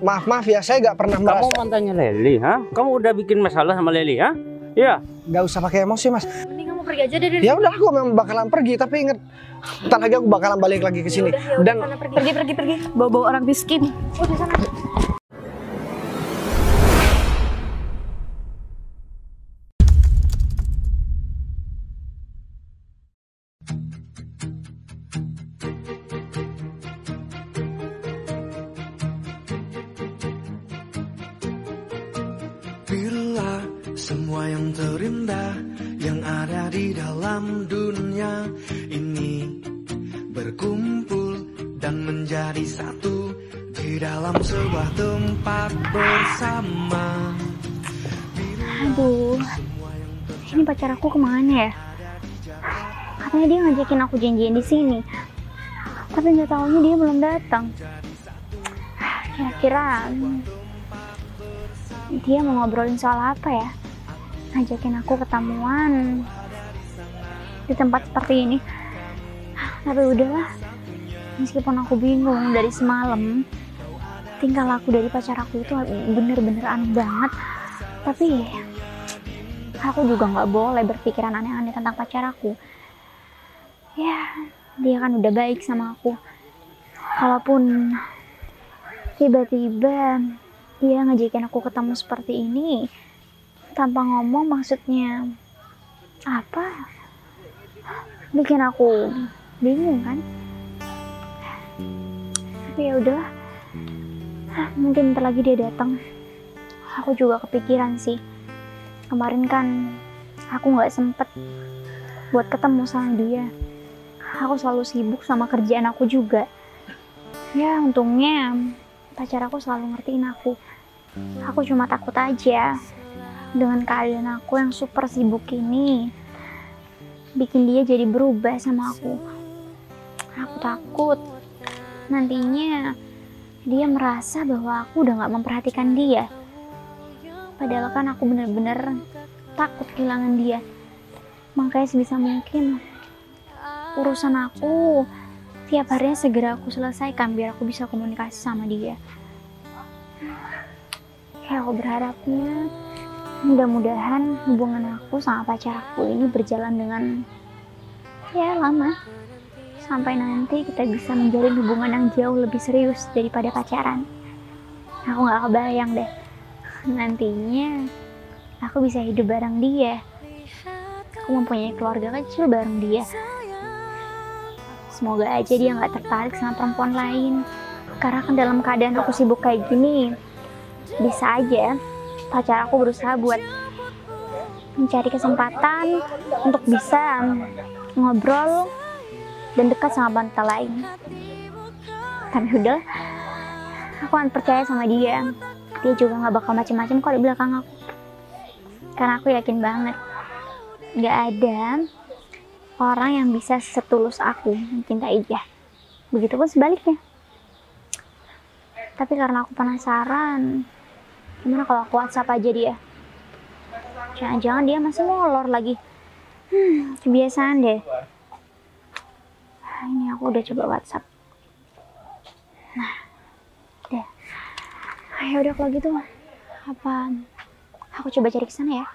Maaf ya, saya nggak pernah merasa. Kamu mantannya Leli, ha? Kamu udah bikin masalah sama Leli, ha? Iya. Nggak usah pakai emosi, Mas. Mending kamu pergi aja deh dari Ya udah, aku memang bakalan pergi, tapi inget, ntar lagi aku bakalan balik lagi ke sini. Dan sana pergi. Bawa orang miskin. Udah sana. Bila semua yang terindah yang ada di dalam dunia ini berkumpul dan menjadi satu di dalam sebuah tempat bersama. Aduh, ini pacar aku kemana ya? Katanya dia ngajakin aku janjian di sini, tapi nggak tahunya dia belum datang. Kira-kira dia mau ngobrolin soal apa ya? Ngajakin aku ketemuan di tempat seperti ini. Tapi udahlah, meskipun aku bingung dari semalam, tingkah laku dari pacar aku itu bener-bener aneh banget. Tapi aku juga nggak boleh berpikiran aneh-aneh tentang pacar aku. Ya, dia kan udah baik sama aku. Kalaupun tiba-tiba dia ngajakin aku ketemu seperti ini tanpa ngomong, maksudnya apa? Bikin aku bingung kan? Tapi ya udahlah, mungkin bentar lagi dia datang. Aku juga kepikiran sih. Kemarin kan aku nggak sempet buat ketemu sama dia. Aku selalu sibuk sama kerjaan aku juga. Ya untungnya pacar aku selalu ngertiin aku. Aku cuma takut aja dengan keadaan aku yang super sibuk ini bikin dia jadi berubah sama aku. Aku takut nantinya dia merasa bahwa aku udah gak memperhatikan dia. Padahal kan aku bener-bener takut kehilangan dia. Makanya sebisa mungkin urusan aku tiap harinya segera aku selesaikan biar aku bisa komunikasi sama dia. Ya aku berharapnya mudah-mudahan hubungan aku sama pacar aku ini berjalan dengan ya lama, sampai nanti kita bisa menjalin hubungan yang jauh lebih serius daripada pacaran. Aku gak kebayang deh nantinya aku bisa hidup bareng dia, aku mempunyai keluarga kecil bareng dia. Semoga aja dia gak tertarik sama perempuan lain, karena kan dalam keadaan aku sibuk kayak gini, bisa aja pacar aku berusaha buat mencari kesempatan untuk bisa ngobrol dan dekat sama wanita lain. Tapi udah, aku akan percaya sama dia. Dia juga gak bakal macem-macem kok di belakang aku, karena aku yakin banget gak ada orang yang bisa setulus aku mencintai dia. Begitupun sebaliknya. Tapi karena aku penasaran, gimana kalau aku WhatsApp aja dia? Jangan-jangan dia masih molor lagi. Kebiasaan deh. Ini aku udah coba WhatsApp. Nah, deh. Ayo udah kalau gitu, apa aku coba cari kesana ya?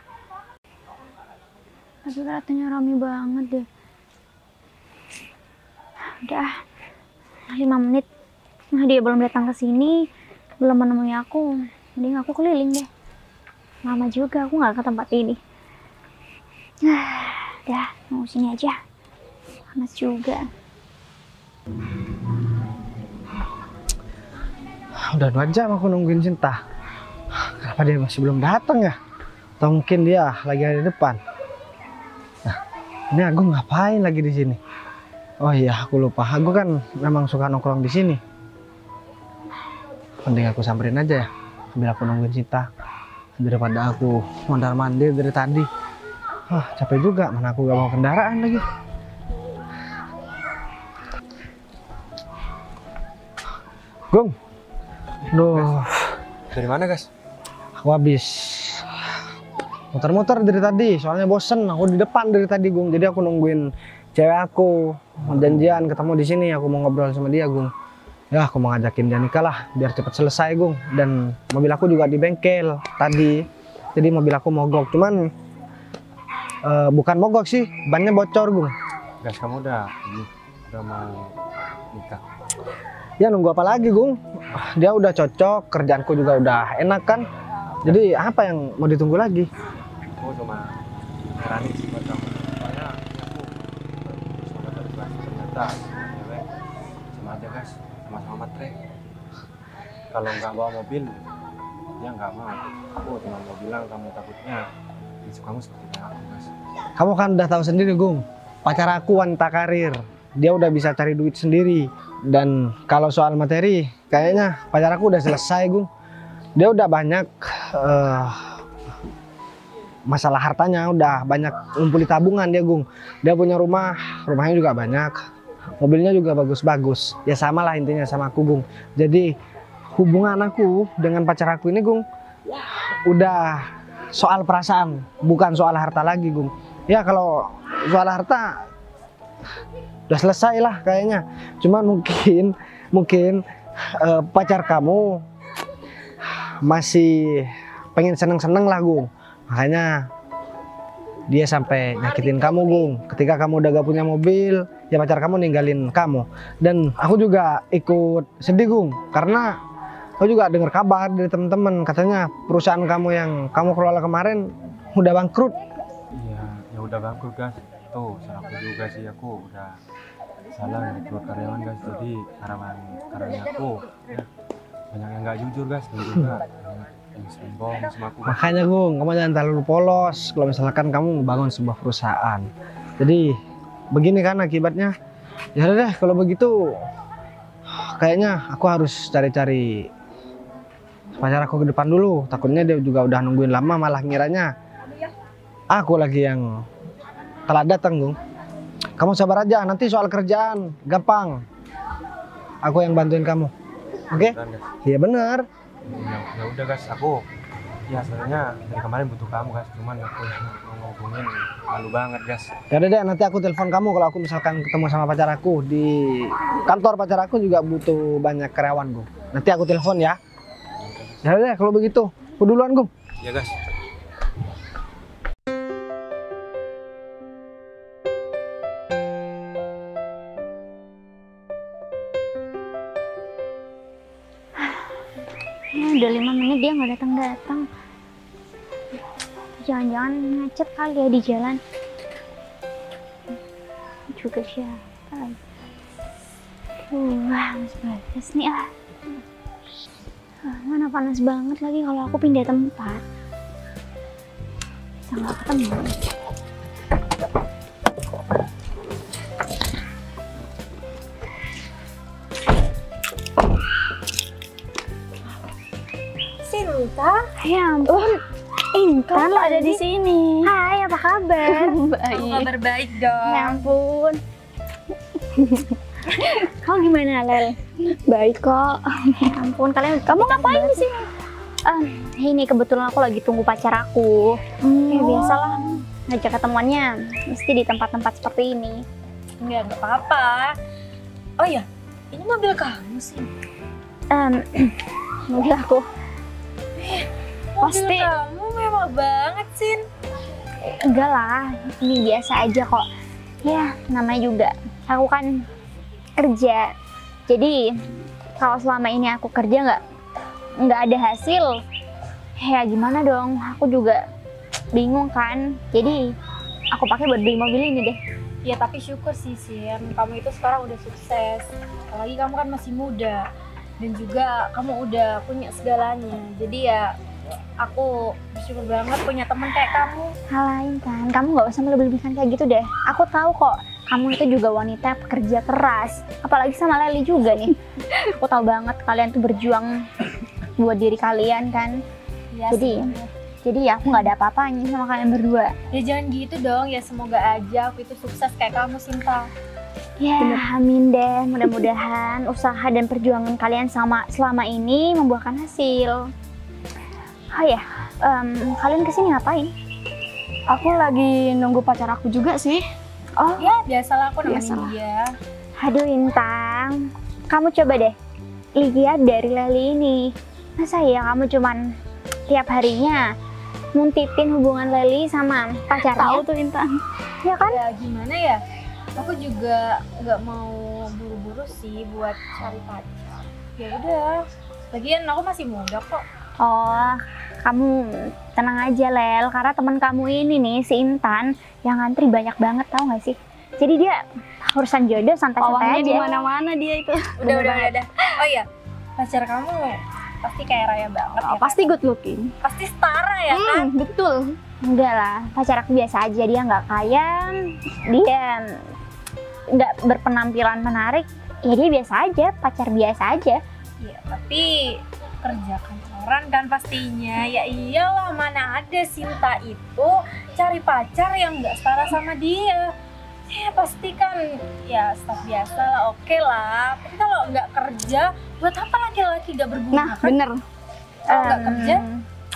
Tapi katanya rame banget deh. Udah 5 menit. Nah, dia belum datang ke sini, belum menemui aku. Mending aku keliling deh. Lama juga aku nggak ke tempat ini. Udah, mau sini aja. Panas juga. udah 2 jam aku nungguin Cinta. Kenapa dia masih belum datang ya? Atau mungkin dia lagi ada di depan? Nah, ini aku ngapain lagi di sini? Oh iya, aku lupa. Aku kan memang suka nongkrong di sini. Mending aku samperin aja ya, sambil aku nungguin Cinta, daripada aku mondar-mandir dari tadi. Capek juga, mana aku gak bawa kendaraan lagi. Gung, duh. Dari mana, Gas? Aku habis muter-muter dari tadi, soalnya bosen. Aku di depan dari tadi, Gung. Jadi aku nungguin cewek aku, mau janjian ketemu di sini. Aku mau ngobrol sama dia, Gung. Ya aku mau ngajakin dia nikah lah biar cepet selesai Gung. Dan mobil aku juga di bengkel tadi. Jadi mobil aku mogok, cuman bukan mogok sih, bannya bocor Gung. Gas, kamu udah mau nikah? Ya nunggu apa lagi Gung? Dia udah cocok, kerjaanku juga udah enak kan. Jadi apa yang mau ditunggu lagi? Aku cuma nyaranin sih buat kamu. Soalnya aku sobat dari kelas ternyata cewek sama aja gas, sama-sama matre. Kalau nggak bawa mobil, dia nggak mau. Aku cuma mau bilang kamu takutnya prinsip kamu seperti kayak aku gas. Kamu kan udah tahu sendiri Gung, pacar aku wanita karir. Dia udah bisa cari duit sendiri. Dan kalau soal materi, kayaknya pacar aku udah selesai Gung. Dia udah banyak masalah hartanya, udah banyak ngumpuli tabungan dia Gung. Dia punya rumah, rumahnya juga banyak, mobilnya juga bagus-bagus. Ya sama lah intinya sama aku Gung. Jadi hubungan aku dengan pacar aku ini Gung udah soal perasaan, bukan soal harta lagi Gung. Ya kalau soal harta udah selesai lah kayaknya. Cuman mungkin pacar kamu masih pengen seneng-seneng lah Gung. Makanya dia sampai nyakitin kamu Gung. Ketika kamu udah gak punya mobil, ya pacar kamu ninggalin kamu. Dan aku juga ikut sedih Gung, karena aku juga dengar kabar dari teman-teman, katanya perusahaan kamu yang kamu kelola kemarin udah bangkrut. Iya, ya udah bangkrut gas. Tuh, salah aku juga sih, aku udah salah rekrut karyawan gas. Jadi karyawan aku ya, banyak yang nggak jujur gas, dan juga banyak yang sombong sama aku. Makanya Gung, kamu jangan terlalu polos kalau misalkan kamu membangun sebuah perusahaan. Jadi begini kan akibatnya. Ya udah deh kalau begitu, kayaknya aku harus cari-cari pacar aku ke depan dulu. Takutnya dia juga udah nungguin lama, malah ngiranya aku lagi yang telat datang Gung. Kamu sabar aja, nanti soal kerjaan gampang. Aku yang bantuin kamu. Oke? Beneran, gas. Iya bener. Ya udah gas, aku ya sebenarnya dari kemarin butuh kamu gas, cuman aku yang mau ngomongin malu banget gas. Ya udah deh, nanti aku telepon kamu kalau aku misalkan ketemu sama pacar aku di kantor. Pacar aku juga butuh banyak karyawan Gung. Nanti aku telepon ya. Ya udah deh kalau begitu. Aku duluan Gung. Ya gas. Udah 5 menit dia nggak datang-datang. Jangan-jangan macet kali ya di jalan. Juga siapa? Mas Bagas nih mana panas banget lagi kalau aku pindah tempat. Bisa nggak ketemu. Sinta, Ya ampun, Intan kamu ada di sini. Hai, apa kabar? Baik. Kabar baik dong. Ya ampun. Kamu gimana, Lel? Baik kok. Ya ampun, kamu ngapain di sini? Ini kebetulan aku lagi tunggu pacar aku. Ya biasalah, ngajak ketemuannya mesti di tempat-tempat seperti ini. Nggak apa-apa. Oh ya, ini mobil kamu sih. Mobil aku. Mobil Pasti. kamu mewah banget, Sin. Enggak lah, ini biasa aja kok. Ya, namanya juga aku kan kerja. Jadi kalau selama ini aku kerja nggak ada hasil, ya gimana dong? Aku juga bingung kan. Jadi aku pakai buat beli mobil ini deh. Ya tapi syukur sih, Sin. Kamu itu sekarang udah sukses. Apalagi kamu kan masih muda. Dan juga kamu udah punya segalanya. Jadi ya aku bersyukur banget punya teman kayak kamu. Halain kan, kamu nggak usah melebih-lebihkan kayak gitu deh. Aku tahu kok, kamu itu juga wanita pekerja keras. Apalagi sama Leli juga nih. Aku tahu banget kalian tuh berjuang buat diri kalian kan. Ya, Jadi ya aku nggak ada apa-apanya sama kalian berdua. ya jangan gitu dong. Ya semoga aja aku itu sukses kayak kamu, Sinta. Ya, amin deh. Mudah-mudahan usaha dan perjuangan kalian selama ini membuahkan hasil. Oh ya, kalian kesini ngapain? Aku lagi nunggu pacar aku juga sih. Oh, Ya biasalah aku nemenin Biasalah. dia. aduh Intang. Kamu coba deh lihat dari Leli ini. Masa ya kamu cuman tiap harinya nguntitin hubungan Leli sama pacarnya? Tahu tuh Intan. Ya kan? Ya gimana ya, aku juga nggak mau buru-buru sih buat cari pacar. Ya udah, lagian aku masih muda kok. Oh, kamu tenang aja Lel, karena teman kamu ini nih si Intan yang ngantri banyak banget, tahu nggak sih? Jadi dia urusan jodoh santai-santai Pawangnya di aja. mana-mana dia itu. Udah. Oh iya, pacar kamu pasti kayak raya banget ya. Pasti good looking. Pasti setara ya kan? Betul. Enggak lah, pacar aku biasa aja, dia nggak kaya, dia nggak berpenampilan menarik, ya dia biasa aja, pacar biasa aja. Iya, tapi kerja kantoran kan pastinya. Ya iyalah, mana ada Sinta itu cari pacar yang nggak setara sama dia. Ya pasti kan ya staff biasa lah, oke lah. Tapi kalau nggak kerja, buat apa laki-laki nggak berguna Nah, kan? bener. Kalau nggak kerja,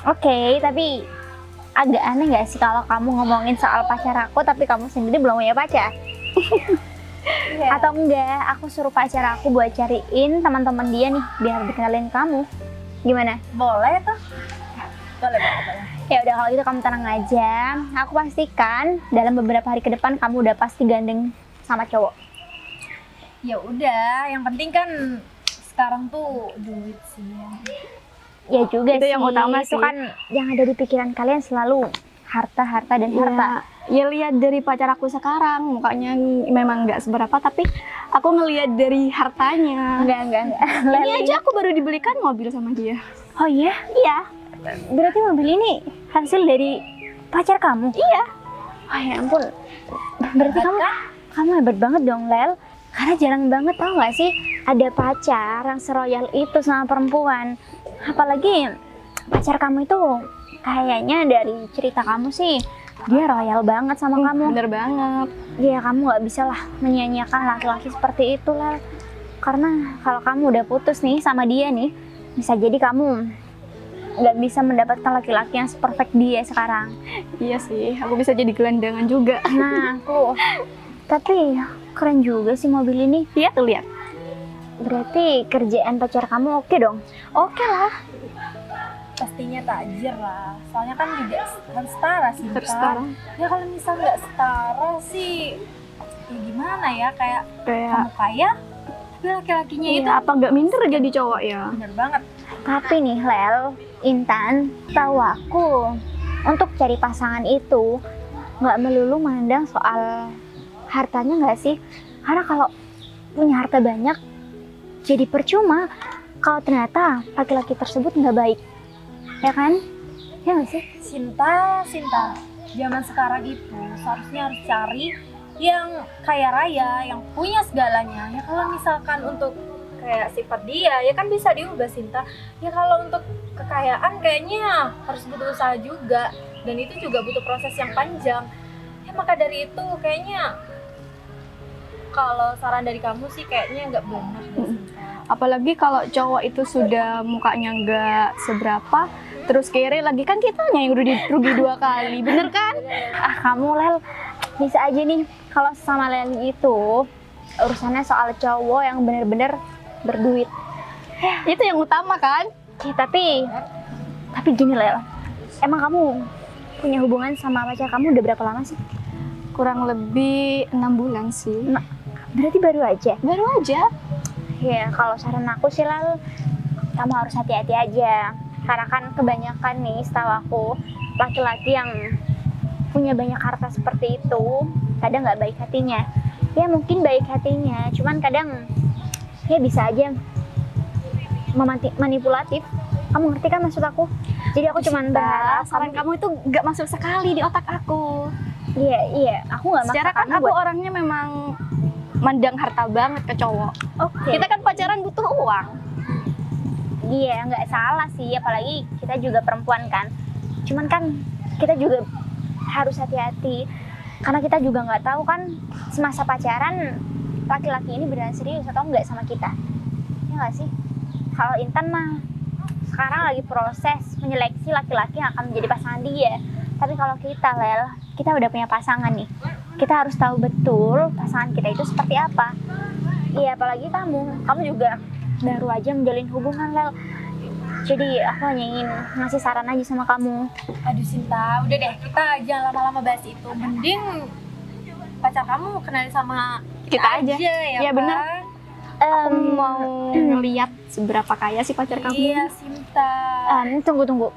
Oke, tapi agak aneh nggak sih kalau kamu ngomongin soal pacar aku tapi kamu sendiri belum punya pacar? iya. Atau enggak, aku suruh pacar aku buat cariin teman-teman dia nih biar dikenalin kamu. Gimana? Boleh tuh. Boleh. Ya udah kalau gitu kamu tenang aja. Aku pastikan dalam beberapa hari ke depan kamu udah pasti gandeng sama cowok. Ya udah, yang penting kan sekarang tuh duit sih. Ya juga Itu sih. yang utama Itu sih. kan yang ada di pikiran kalian selalu harta dan harta. Ya lihat dari pacar aku sekarang, mukanya memang nggak seberapa, tapi aku ngelihat dari hartanya. Enggak. Ini aja aku baru dibelikan mobil sama dia. Oh iya? Iya. Berarti mobil ini hasil dari pacar kamu? Iya. Oh ya ampun. Berarti kamu hebat banget dong, Lel. Karena jarang banget, tau gak sih, ada pacar yang seroyal itu sama perempuan. Apalagi pacar kamu itu kayaknya dari cerita kamu sih, dia royal banget sama kamu. Bener banget. Ya kamu gak bisa lah menyia-nyiakan laki-laki seperti itu, Lel. Karena kalau kamu udah putus nih sama dia nih, bisa jadi kamu nggak bisa mendapatkan laki-laki yang seperfect dia sekarang. Iya sih, aku bisa jadi gelandangan juga. Nah, tapi keren juga sih mobil ini. Iya tuh lihat. Berarti kerjaan pacar kamu oke dong? Oke lah. Pastinya tajir lah. Soalnya kan juga harus setara sih. Harus setara. Ya kalau misal nggak setara sih, ya gimana ya, kayak Kayak kamu kaya, tapi laki-lakinya itu apa nggak minder jadi cowok ya? bener banget. Tapi nih Lel, Intan, tahu aku untuk cari pasangan itu nggak melulu mandang soal hartanya nggak sih? Karena kalau punya harta banyak, jadi percuma kalau ternyata laki-laki tersebut nggak baik, ya kan? Ya nggak sih? Sinta, zaman sekarang itu seharusnya harus cari yang kaya raya, yang punya segalanya. Ya kalau misalkan untuk kayak sifat dia, ya kan bisa diubah Sinta. Ya kalau untuk kekayaan kayaknya harus butuh usaha juga, dan itu juga butuh proses yang panjang. Ya maka dari itu kayaknya kalau saran dari kamu sih kayaknya nggak benar deh, Sinta. Apalagi kalau cowok itu sudah mukanya nggak seberapa, terus kere lagi, kan kitanya yang rugi 2 kali, bener kan? Ah kamu Lel, bisa aja nih kalau sama Leli itu urusannya soal cowok yang bener-bener berduit. Itu yang utama kan? Ya, tapi gini Lel, emang kamu punya hubungan sama pacar kamu udah berapa lama sih? Kurang lebih 6 bulan sih. Berarti baru aja? Baru aja. Ya kalau saran aku sih Lel, kamu harus hati-hati aja. Karena kan kebanyakan nih setahu aku, laki-laki yang punya banyak harta seperti itu kadang nggak baik hatinya. Ya mungkin baik hatinya, cuman kadang ya bisa aja manipulatif. Kamu ngerti kan maksud aku? Jadi aku cuman berharap saran kamu itu nggak masuk sekali di otak aku. Iya, aku nggak maksa Secara kan kamu aku buat. orangnya memang mandang harta banget ke cowok. Oke. Kita kan pacaran butuh uang. Iya, nggak salah sih, apalagi kita juga perempuan kan. Cuman kan kita juga harus hati-hati, karena kita juga nggak tahu kan semasa pacaran laki-laki ini beneran serius atau enggak sama kita. Ya nggak sih? Kalau Intan mah sekarang lagi proses menyeleksi laki-laki yang akan menjadi pasangan dia. Tapi kalau kita, Lel, kita udah punya pasangan nih. Kita harus tahu betul pasangan kita itu seperti apa. Iya, apalagi kamu juga baru aja menjalin hubungan, Lel. Jadi aku hanya ingin ngasih saran aja sama kamu. Aduh Sinta, udah deh kita jangan lama-lama bahas itu. Mending pacar kamu kenalin sama Kita aja. ya Iya, bener. kan? Aku mau ngeliat seberapa kaya sih pacar kamu. Iya Sinta. Tunggu.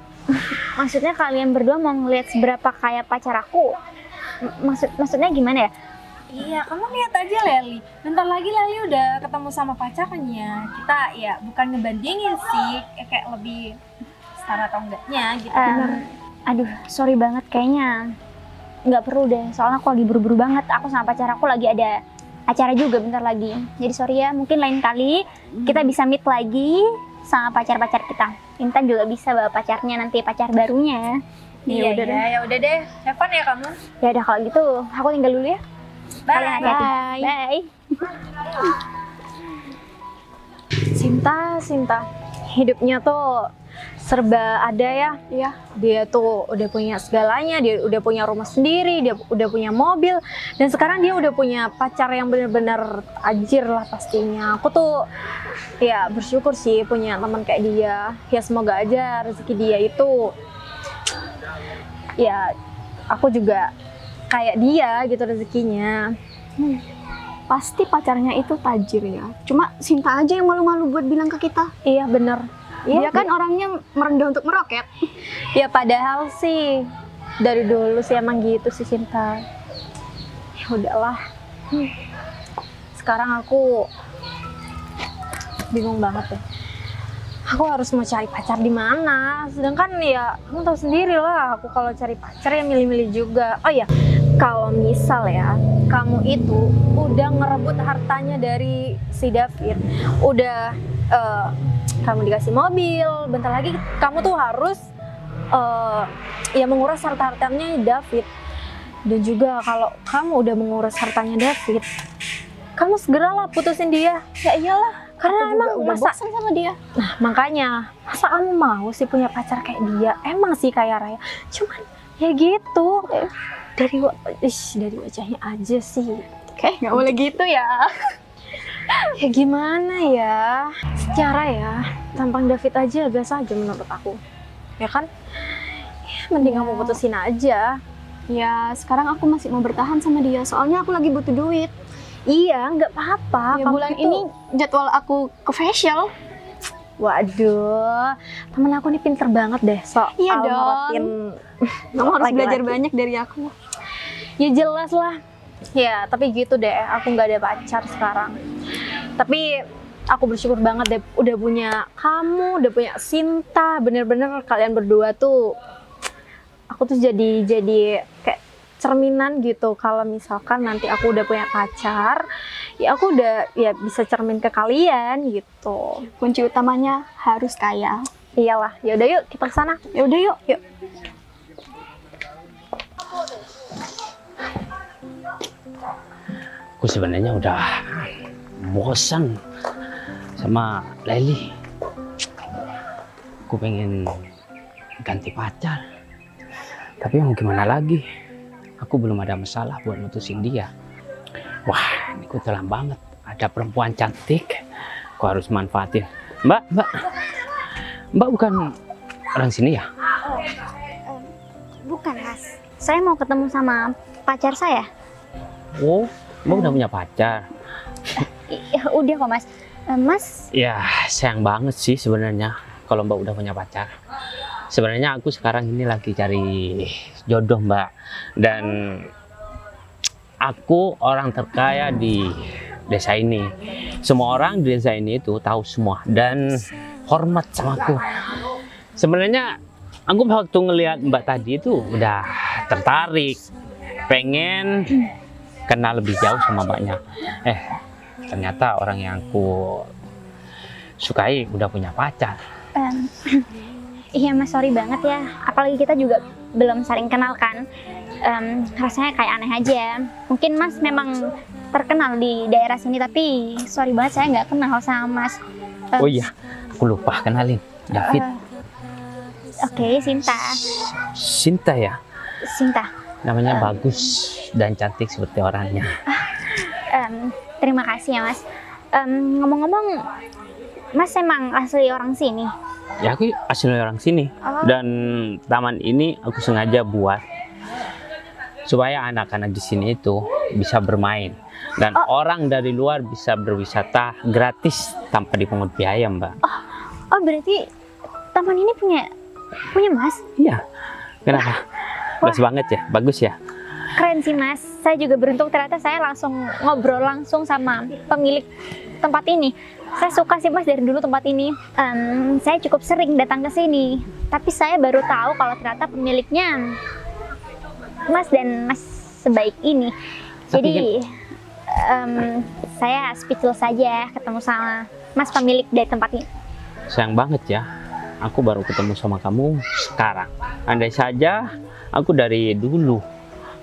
Maksudnya kalian berdua mau ngeliat seberapa kaya pacar aku? Maksudnya gimana ya? Iya, kamu lihat aja Leli. Bentar lagi Leli udah ketemu sama pacarnya. Kita ya bukan ngebandingin sih, kayak lebih setara atau enggaknya gitu. Aduh, sorry banget, kayaknya nggak perlu deh. Soalnya aku lagi buru-buru banget. Aku sama pacar aku lagi ada acara juga bentar lagi. Jadi sorry ya, mungkin lain kali kita bisa meet lagi sama pacar-pacar kita. Intan juga bisa bawa pacarnya nanti, pacar barunya. Iya, ya udah deh. Have fun ya kamu. Ya udah kalau gitu, aku tinggal dulu ya. Kalian hati-hati. Bye. Sinta, hidupnya tuh serba ada ya. Iya. Dia tuh udah punya segalanya, dia udah punya rumah sendiri, dia udah punya mobil, dan sekarang dia udah punya pacar yang benar-benar tajir lah pastinya. Aku tuh ya bersyukur sih punya teman kayak dia. Ya semoga aja rezeki dia itu ya aku juga kayak dia gitu rezekinya. Pasti pacarnya itu tajir ya. Cuma Sinta aja yang malu-malu buat bilang ke kita. Iya bener. Dia kan orangnya merendah untuk meroket. Ya padahal sih dari dulu sih emang gitu sih Sinta. Ya udahlah. Sekarang aku bingung banget deh. Aku harus mau cari pacar di mana? Sedangkan ya kamu tahu sendiri lah, aku kalau cari pacar ya milih-milih juga. Oh ya, kalau misal ya kamu itu udah ngerebut hartanya dari si David, udah kamu dikasih mobil, bentar lagi kamu tuh harus ya menguras harta-hartanya David. Dan juga kalau kamu udah menguras hartanya David, kamu segeralah putusin dia. Ya iyalah, karena emang udah masa bosan sama dia. Nah makanya masa kamu mau sih punya pacar kayak dia? Emang sih kaya raya, cuman ya gitu. Dari wajahnya aja sih Kayak nggak boleh gitu ya. ya gimana ya, secara ya tampang David aja biasa aja menurut aku, ya kan? Ya, mending kamu putusin aja. Ya sekarang aku masih mau bertahan sama dia. Soalnya aku lagi butuh duit. Iya, nggak apa-apa. Ya, Kamu bulan itu- ini jadwal aku ke facial. Waduh, temen aku nih pinter banget deh soal Iya dong. ngorotin Kamu harus laki-laki. belajar banyak dari aku. Ya jelas lah. Ya, tapi gitu deh. Aku nggak ada pacar sekarang. Tapi aku bersyukur banget deh udah punya kamu, udah punya Sinta. Bener-bener kalian berdua tuh, aku tuh jadi kayak cerminan gitu. Kalau misalkan nanti aku udah punya pacar, ya aku udah ya bisa cermin ke kalian gitu. Kunci utamanya harus kaya. Iyalah. Ya udah yuk kita kesana. Ya udah yuk. Yuk. Aku sebenarnya udah bosan sama Leli. Aku pengen ganti pacar. Tapi mau gimana lagi? Aku belum ada masalah buat mutusin dia. Wah, ini kebetulan banget. Ada perempuan cantik. Aku harus manfaatin. Mbak bukan orang sini ya? Bukan, Mas. Saya mau ketemu sama pacar saya. Oh, Mbak udah punya pacar. Ya, udah kok, Mas. Mas, Ya, sayang banget sih sebenarnya kalau Mbak udah punya pacar. Sebenarnya aku sekarang ini lagi cari jodoh, Mbak. Dan aku orang terkaya di desa ini. Semua orang di desa ini itu tahu semua dan hormat sama aku. Sebenarnya aku waktu ngelihat Mbak tadi itu udah tertarik, pengen kenal lebih jauh sama Mbaknya. Ternyata orang yang aku sukai udah punya pacar. iya Mas, sorry banget ya. Apalagi kita juga belum saling kenal kan. Rasanya kayak aneh aja. Mungkin Mas memang terkenal di daerah sini, tapi sorry banget saya nggak kenal sama Mas. Oh iya, aku lupa kenalin. David. Oke, Sinta. Sinta ya? Sinta. Namanya bagus dan cantik seperti orangnya. Terima kasih ya Mas. Ngomong-ngomong, Mas emang asli orang sini? Ya aku asli orang sini. Oh. Dan taman ini aku sengaja buat supaya anak-anak di sini itu bisa bermain dan orang dari luar bisa berwisata gratis tanpa dipungut biaya, Mbak. Oh berarti taman ini punya Mas? Iya. Kenapa? Bagus banget ya, bagus ya. Keren sih Mas. Saya juga beruntung ternyata saya langsung ngobrol langsung sama pemilik tempat ini. Saya suka sih Mas dari dulu tempat ini. Saya cukup sering datang ke sini. Tapi saya baru tahu kalau ternyata pemiliknya Mas dan Mas sebaik ini. Jadi saya speechless saja ketemu sama Mas pemilik dari tempat ini. Sayang banget ya, aku baru ketemu sama kamu sekarang. Andai saja aku dari dulu,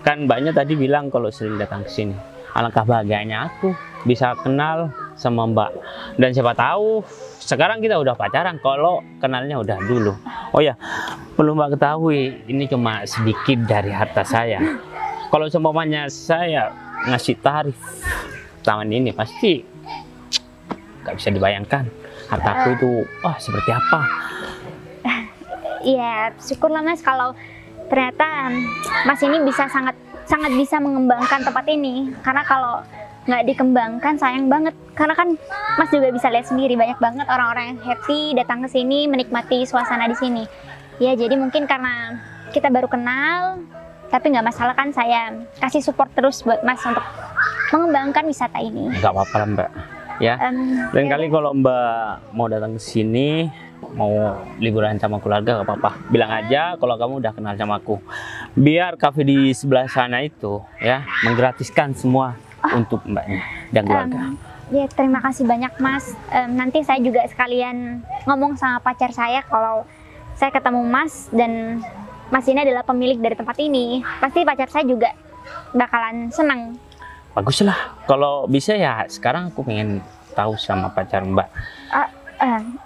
kan Mbaknya tadi bilang kalau sering datang ke sini. Alangkah bahagianya aku bisa kenal sama Mbak. Dan siapa tahu sekarang kita udah pacaran kalau kenalnya udah dulu. Oh ya, perlu Mbak ketahui, ini cuma sedikit dari harta saya. Kalau seumpamanya saya ngasih tarif taman ini, pasti nggak bisa dibayangkan hartaku itu seperti apa. Iya, syukurlah Mas kalau ternyata Mas ini bisa sangat bisa mengembangkan tempat ini. Karena kalau nggak dikembangkan sayang banget. Karena kan Mas juga bisa lihat sendiri banyak banget orang-orang yang happy datang ke sini menikmati suasana di sini. Ya jadi mungkin karena kita baru kenal, tapi nggak masalah kan saya kasih support terus buat Mas untuk mengembangkan wisata ini. Nggak apa-apa lah Mbak. Ya. Dan kali kalau Mbak mau datang ke sini, mau liburan sama keluarga gak apa-apa, bilang aja kalau kamu udah kenal sama aku, biar kafe di sebelah sana itu ya menggratiskan semua untuk Mbaknya dan keluarga. Ya terima kasih banyak Mas. Nanti saya juga sekalian ngomong sama pacar saya kalau saya ketemu Mas dan Mas ini adalah pemilik dari tempat ini. Pasti pacar saya juga bakalan senang. Baguslah, kalau bisa ya sekarang aku pengen tahu sama pacar Mbak.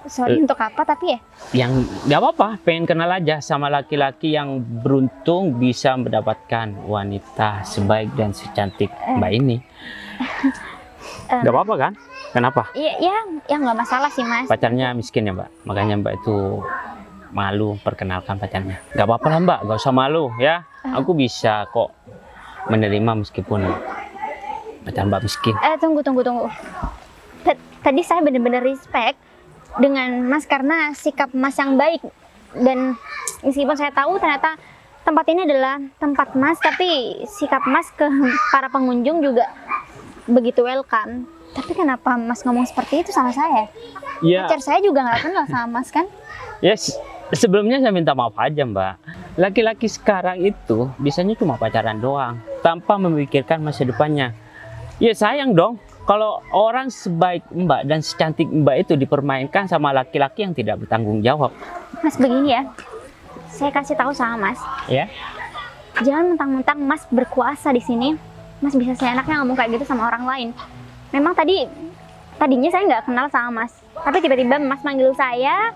Sorry untuk apa tapi ya? Yang nggak apa-apa, pengen kenal aja sama laki-laki yang beruntung bisa mendapatkan wanita sebaik dan secantik Mbak ini. Nggak apa-apa kan? Kenapa? Iya, ya nggak masalah sih Mas. Pacarnya miskin ya Mbak, makanya Mbak itu malu perkenalkan pacarnya. Nggak apa-apa lah Mbak, nggak usah malu ya. Aku bisa kok menerima meskipun pacar Mbak miskin. Tunggu. Tadi saya benar-benar respect dengan Mas karena sikap Mas yang baik. Dan meskipun saya tahu ternyata tempat ini adalah tempat Mas, tapi sikap Mas ke para pengunjung juga begitu welcome. Tapi kenapa Mas ngomong seperti itu sama saya? Ya. Pacar saya juga nggak kenal sama Mas kan? Yes, sebelumnya saya minta maaf aja Mbak. Laki-laki sekarang itu bisanya cuma pacaran doang, tanpa memikirkan masa depannya. Ya sayang dong kalau orang sebaik Mbak dan secantik Mbak itu dipermainkan sama laki-laki yang tidak bertanggung jawab. Mas begini ya, saya kasih tahu sama Mas. Ya. Jangan mentang-mentang Mas berkuasa di sini, Mas bisa seenaknya ngomong kayak gitu sama orang lain. Memang tadinya saya nggak kenal sama Mas, tapi tiba-tiba Mas manggil saya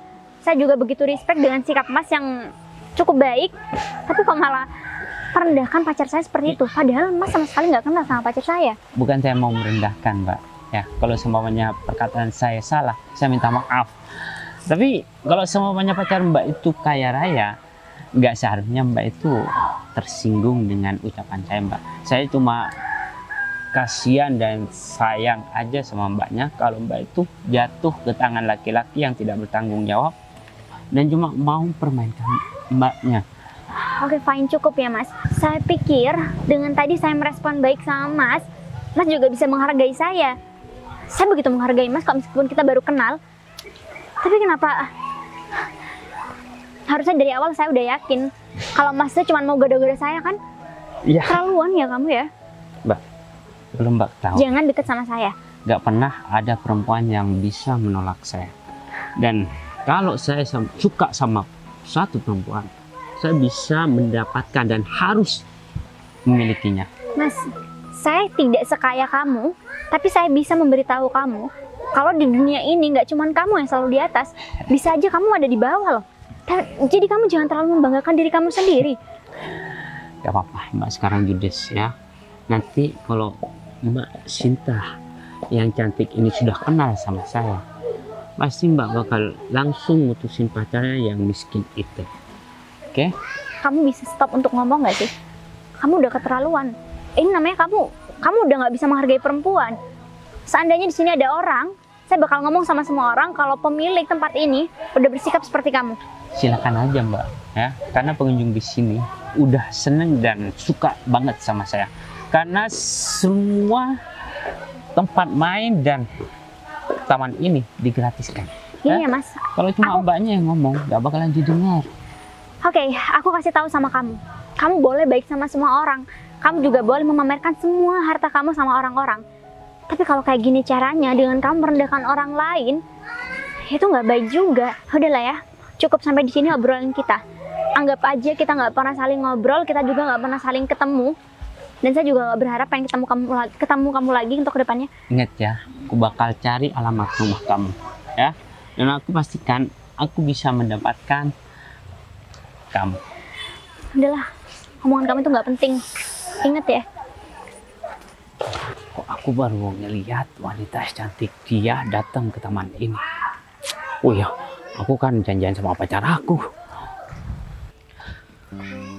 juga begitu respect dengan sikap Mas yang cukup baik. Tapi kok malah merendahkan pacar saya seperti itu, padahal Mas sama sekali nggak kenal sama pacar saya. Bukan saya mau merendahkan Mbak, ya kalau semuanya perkataan saya salah, saya minta maaf. Tapi kalau semuanya pacar Mbak itu kaya raya, nggak seharusnya Mbak itu tersinggung dengan ucapan saya Mbak. Saya cuma kasihan dan sayang aja sama Mbaknya kalau Mbak itu jatuh ke tangan laki-laki yang tidak bertanggung jawab dan cuma mau permainkan Mbaknya. Oke, fine, cukup ya Mas. Saya pikir dengan tadi saya merespon baik sama Mas, Mas juga bisa menghargai saya. Saya begitu menghargai Mas kok meskipun kita baru kenal. Tapi kenapa harusnya dari awal saya udah yakin kalau Mas itu cuma mau goda-goda saya kan? Iya. Terlaluan ya kamu ya. Mbak, belum Mbak tahu. Jangan deket sama saya. Gak pernah ada perempuan yang bisa menolak saya. Dan kalau saya suka sama satu perempuan, saya bisa mendapatkan dan harus memilikinya. Mas, saya tidak sekaya kamu, tapi saya bisa memberitahu kamu kalau di dunia ini nggak cuma kamu yang selalu di atas, bisa aja kamu ada di bawah loh. Jadi kamu jangan terlalu membanggakan diri kamu sendiri. Gak apa-apa, Mbak sekarang judes ya. Nanti kalau Mbak Sinta yang cantik ini sudah kenal sama saya, pasti Mbak bakal langsung mutusin pacarnya yang miskin itu. Oke? Kamu bisa stop untuk ngomong nggak sih? Kamu udah keterlaluan. Ini namanya kamu udah nggak bisa menghargai perempuan. Seandainya di sini ada orang, saya bakal ngomong sama semua orang kalau pemilik tempat ini udah bersikap seperti kamu. Silakan aja Mbak, ya. Karena pengunjung di sini udah seneng dan suka banget sama saya. Karena semua tempat main dan taman ini digratiskan. Gini ya Mas. Kalau cuma Mbaknya yang ngomong, nggak bakalan didengar. Oke, aku kasih tahu sama kamu. Kamu boleh baik sama semua orang. Kamu juga boleh memamerkan semua harta kamu sama orang-orang. Tapi kalau kayak gini caranya dengan kamu merendahkan orang lain, itu nggak baik juga. Udahlah ya, cukup sampai di sini obrolan kita. Anggap aja kita nggak pernah saling ngobrol, kita juga nggak pernah saling ketemu. Dan saya juga nggak berharap pengen ketemu kamu lagi untuk kedepannya. Ingat ya, aku bakal cari alamat rumah kamu, ya. Dan aku pastikan aku bisa mendapatkan kamu. Udahlah, omongan kamu itu nggak penting. Ingat ya. Kok aku baru ngeliat wanita cantik dia datang ke taman ini. Oh iya, aku kan janjian sama pacar aku.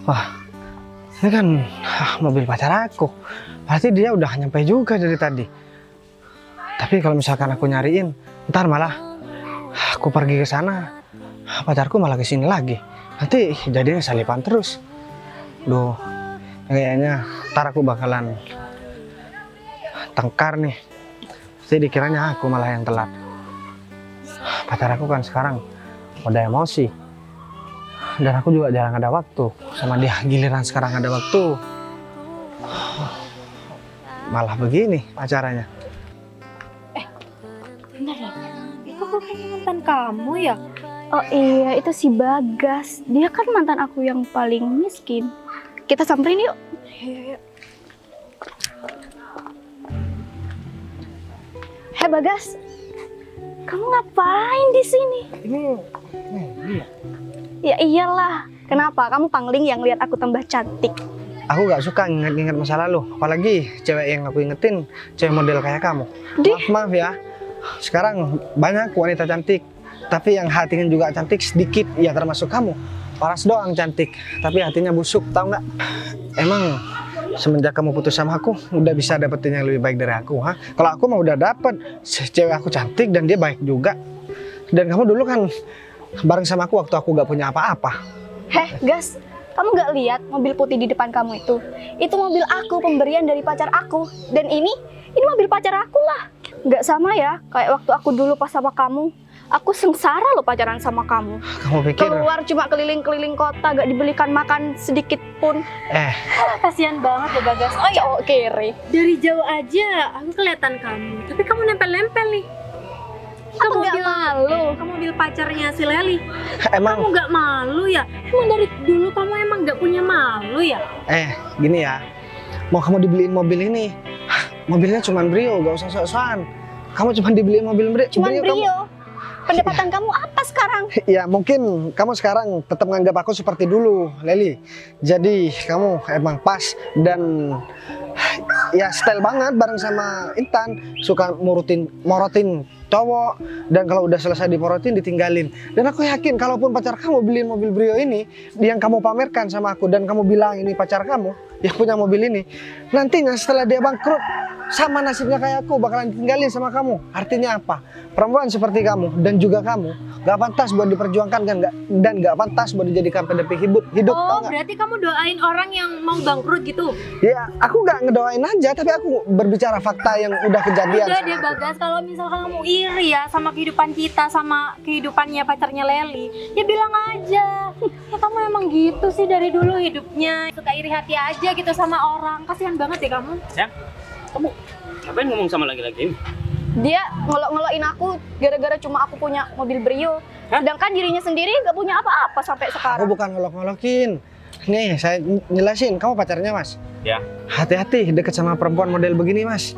Wah, ini kan mobil pacar aku. Pasti dia udah nyampe juga dari tadi. Tapi kalau misalkan aku nyariin, ntar malah aku pergi ke sana, pacarku malah ke sini lagi. Nanti jadinya salipan terus. Duh, kayaknya ntar aku bakalan tengkar nih. Pasti dikiranya aku malah yang telat. Pacar aku kan sekarang udah emosi. Dan aku juga jarang ada waktu sama dia. Giliran sekarang ada waktu, malah begini acaranya. Bentar ya, itu bukan mantan kamu ya? Oh iya, itu si Bagas. Dia kan mantan aku yang paling miskin. Kita samperin yuk. Hei Bagas, kamu ngapain di sini? Ini dia. Ya iyalah. Kenapa? Kamu pangling yang lihat aku tambah cantik. Aku gak suka ingat-ingat masa lalu. Apalagi cewek yang aku ingetin, cewek model kayak kamu. Maaf ya. Sekarang banyak wanita cantik, tapi yang hatinya juga cantik sedikit. Ya termasuk kamu. Paras doang cantik, tapi hatinya busuk. Tahu nggak? Emang semenjak kamu putus sama aku, udah bisa dapetin yang lebih baik dari aku, ha? Kalau aku mah udah dapet cewek aku cantik dan dia baik juga. Dan kamu dulu kan bareng sama aku waktu aku gak punya apa-apa. Heh, Gas, kamu gak lihat mobil putih di depan kamu itu? Itu mobil aku, pemberian dari pacar aku. Dan ini mobil pacar aku lah. Gak sama ya, kayak waktu aku dulu pas sama kamu. Aku sengsara loh pacaran sama kamu. Kamu pikir? Keluar cuma keliling-keliling kota, gak dibelikan makan sedikit pun. Kasihan banget ya Bagas. Oh ya, kere. dari jauh aja aku kelihatan kamu, tapi kamu nempel-nempel nih. Kamu gak malu? Kamu mobil pacarnya si Leli. Emang Kamu gak malu ya? Emang dari dulu kamu emang gak punya malu ya? gini ya, mau kamu dibeliin mobil ini, mobilnya cuma Brio, gak usah sok-sokan. Kamu cuma dibeliin mobil Brio. Cuman Brio? Pendapatan kamu apa sekarang? Ya mungkin kamu sekarang tetap menganggap aku seperti dulu, Leli. Jadi kamu emang pas dan ya style banget bareng sama Intan. Suka morotin cowok, dan kalau udah selesai dimorotin ditinggalin. Dan aku yakin kalaupun pacar kamu beliin mobil Brio ini yang kamu pamerkan sama aku dan kamu bilang ini pacar kamu yang punya mobil ini, nantinya setelah dia bangkrut sama nasibnya kayak aku, bakalan ditinggalin sama kamu. Artinya apa? Perempuan seperti kamu dan juga kamu gak pantas buat diperjuangkan kan, dan gak pantas buat dijadikan pendamping hidup. Oh, berarti kamu doain orang yang mau bangkrut gitu? Ya, aku gak ngedoain aja, tapi aku berbicara fakta yang udah kejadian. Udah deh Bagas, kalau misalkan kamu iri ya sama kehidupan kita, sama kehidupannya pacarnya Leli, ya bilang aja. Ya kamu emang gitu sih dari dulu hidupnya, suka iri hati aja gitu sama orang. Kasihan banget ya kamu. Ya, kamu ngapain ngomong sama laki-laki ini? Dia ngelok-ngelokin aku gara-gara cuma aku punya mobil Brio. Sedangkan dirinya sendiri gak punya apa-apa sampai Aku sekarang. bukan ngelok-ngelokin. Nih, saya jelasin, kamu pacarnya Mas? Ya. Hati-hati deket sama perempuan model begini Mas.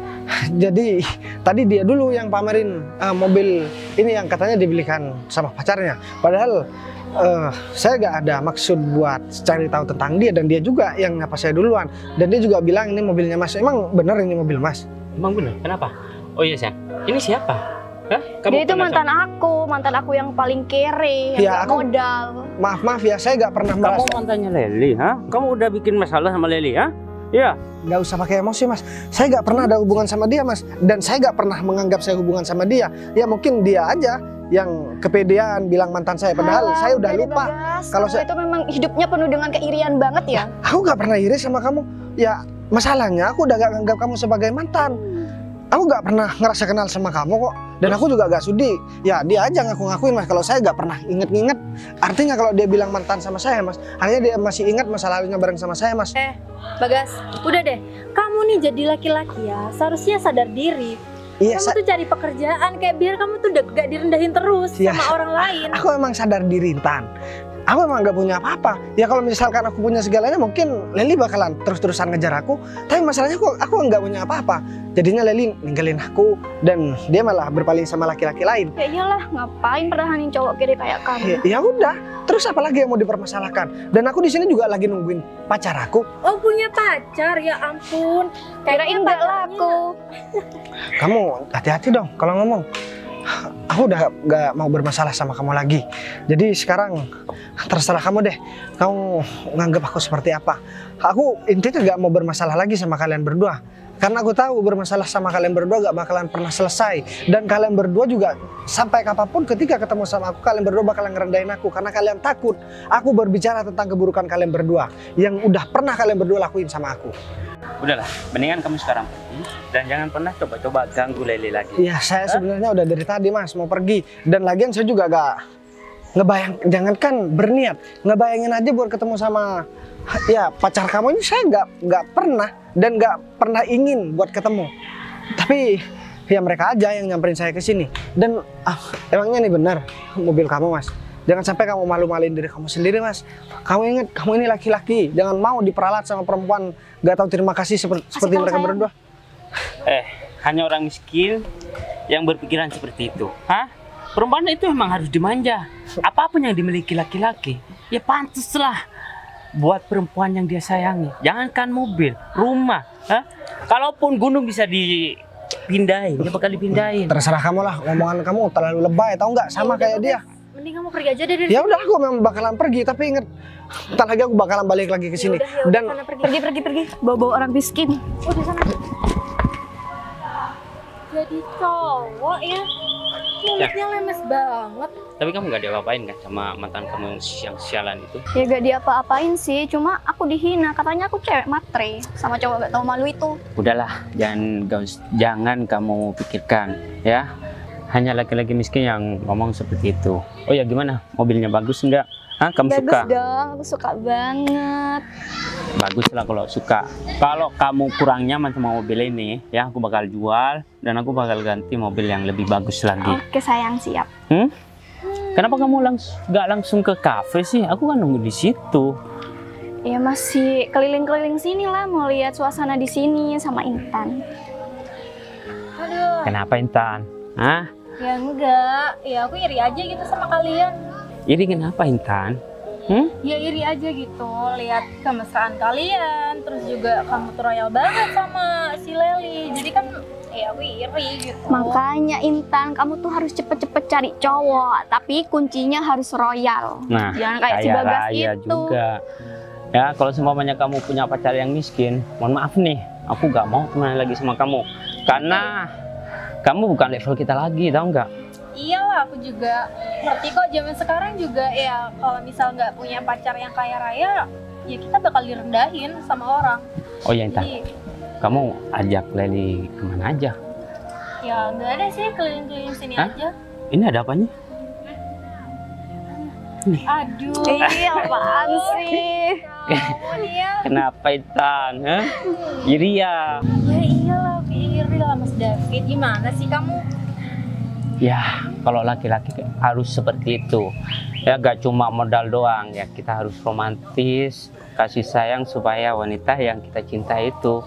Jadi tadi dia dulu yang pamerin mobil ini yang katanya dibelikan sama pacarnya. Padahal saya gak ada maksud buat cari tahu tentang dia, dan dia juga yang nyapa saya duluan. Dan dia juga bilang ini mobilnya Mas. Emang bener ini mobil Mas? Emang bener? Kenapa? Oh iya sayang, ini siapa? Hah? Dia itu pernah mantan aku yang paling kere, yang Ya, gak aku- modal. Maaf ya, saya nggak pernah Kamu merasa. mantannya Leli, ha? Kamu udah bikin masalah sama Leli, ha? Iya. Nggak usah pakai emosi, Mas. Saya nggak pernah ada hubungan sama dia, Mas. Dan saya nggak pernah menganggap saya hubungan sama dia. Ya mungkin dia aja yang kepedean bilang mantan saya. Padahal Alah, saya udah deh, lupa. Bagas. Kalau Kamu saya- itu memang hidupnya penuh dengan keirian banget ya. Aku nggak pernah iri sama kamu. Ya masalahnya aku udah gak anggap kamu sebagai mantan. Aku nggak pernah ngerasa kenal sama kamu kok. Dan aku juga gak sudi. Ya dia aja ngaku-ngakuin, Mas. Kalau saya nggak pernah inget-inget. Artinya kalau dia bilang mantan sama saya, Mas, artinya dia masih ingat masa lalunya bareng sama saya, Mas. Bagas, udah deh. Kamu nih jadi laki-laki ya, seharusnya sadar diri. Iya, Kamu tuh cari pekerjaan kayak biar kamu tuh gak direndahin terus Iya. sama orang lain. aku emang sadar diri, Intan. Aku emang gak punya apa-apa. Ya kalau misalkan aku punya segalanya, mungkin Leli bakalan terus-terusan ngejar aku. Tapi masalahnya aku nggak punya apa-apa. Jadinya Leli ninggalin aku dan dia malah berpaling sama laki-laki lain. Ya iyalah, ngapain pertahanin cowok kiri kayak kamu? Ya udah. Terus apa lagi yang mau dipermasalahkan? Dan aku di sini juga lagi nungguin pacar aku. Oh punya pacar, ya ampun. Kirain nggak laku. Kamu hati-hati dong kalau ngomong. Aku udah gak mau bermasalah sama kamu lagi. Jadi sekarang terserah kamu deh. Kamu nganggap aku seperti apa. Aku intinya gak mau bermasalah lagi sama kalian berdua. Karena aku tahu bermasalah sama kalian berdua gak bakalan pernah selesai. Dan kalian berdua juga sampai kapanpun ketika ketemu sama aku, kalian berdua bakalan ngerendahin aku. Karena kalian takut aku berbicara tentang keburukan kalian berdua. Yang udah pernah kalian berdua lakuin sama aku. Udahlah, mendingan kamu sekarang pergi dan jangan pernah coba-coba ganggu Leli lagi. Iya, saya sebenarnya udah dari tadi, Mas, mau pergi. Dan lagian saya juga gak ngebayang, jangankan berniat, ngebayangin aja buat ketemu sama ya pacar kamu ini saya nggak pernah dan nggak pernah ingin buat ketemu. Tapi ya mereka aja yang nyamperin saya ke sini. Dan emangnya nih benar mobil kamu, Mas? Jangan sampai kamu malu-maluin diri kamu sendiri, Mas. Kamu ingat, kamu ini laki-laki. Jangan mau diperalat sama perempuan gak tahu terima kasih seperti mereka berdua. Hanya orang miskin yang berpikiran seperti itu. Hah? Perempuan itu memang harus dimanja. Apapun yang dimiliki laki-laki, ya pantaslah buat perempuan yang dia sayangi. Jangankan mobil, rumah. Hah? Kalaupun gunung bisa dipindahin, dia bakal dipindahin. Terserah kamu lah, omongan kamu terlalu lebay, tahu nggak? Sama kayak dia. Mending kamu pergi aja deh dari Ya udah, aku memang bakalan pergi, tapi inget, ntar lagi aku bakalan balik lagi ke sini. Dan sana pergi. Pergi. Bawa-bawa orang miskin. Udah sana. Jadi cowok ya, mulutnya lemes banget. Tapi kamu gak diapa-apain kan sama mantan kamu yang sialan itu? Ya gak diapa-apain sih, cuma aku dihina. Katanya aku cewek matre sama cowok gak tahu malu itu. Udahlah, jangan kamu pikirkan ya. Hanya laki-laki miskin yang ngomong seperti itu. Oh ya, gimana? Mobilnya bagus enggak? Hah, kamu Bagus suka? dong, aku suka banget. Bagus lah kalau suka. Kalau kamu kurang nyaman sama mobil ini, ya aku bakal jual dan aku bakal ganti mobil yang lebih bagus lagi. Oke sayang, siap. Kenapa kamu nggak langsung ke kafe sih? Aku kan nunggu di situ. Ya masih keliling-keliling sini lah, mau lihat suasana di sini sama Intan. Aduh, Kenapa Intan? Hah? ya enggak. Ya aku iri aja gitu sama kalian. Jadi kenapa Intan? Ya iri aja gitu, lihat kemesraan kalian. Terus juga kamu tuh royal banget sama si Leli. Jadi kan ya aku iri gitu. Makanya Intan, kamu tuh harus cepet-cepet cari cowok, tapi kuncinya harus royal. Nah, Jangan kayak si kaya Bagas raya itu. juga. Ya, kalau semuanya kamu punya pacar yang miskin, mohon maaf nih, aku gak mau temenan lagi sama kamu. Karena kamu bukan level kita lagi, tahu nggak? Iyalah, aku juga ngerti kok zaman sekarang juga ya kalau misal nggak punya pacar yang kaya raya, ya kita bakal direndahin sama orang. Oh ya Intan, Jadi, kamu ajak Leli kemana aja? ya nggak ada sih, keliling-keliling sini Hah? aja. Ini ada apanya? Aduh, Iya, apaan sih? kamu ya. Kenapa Intan? Hah? Iri ya? Ya iyalah, aku iri lah Mas David. Gimana sih kamu? Ya, kalau laki-laki harus seperti itu. Ya, gak cuma modal doang. Ya, kita harus romantis, kasih sayang supaya wanita yang kita cinta itu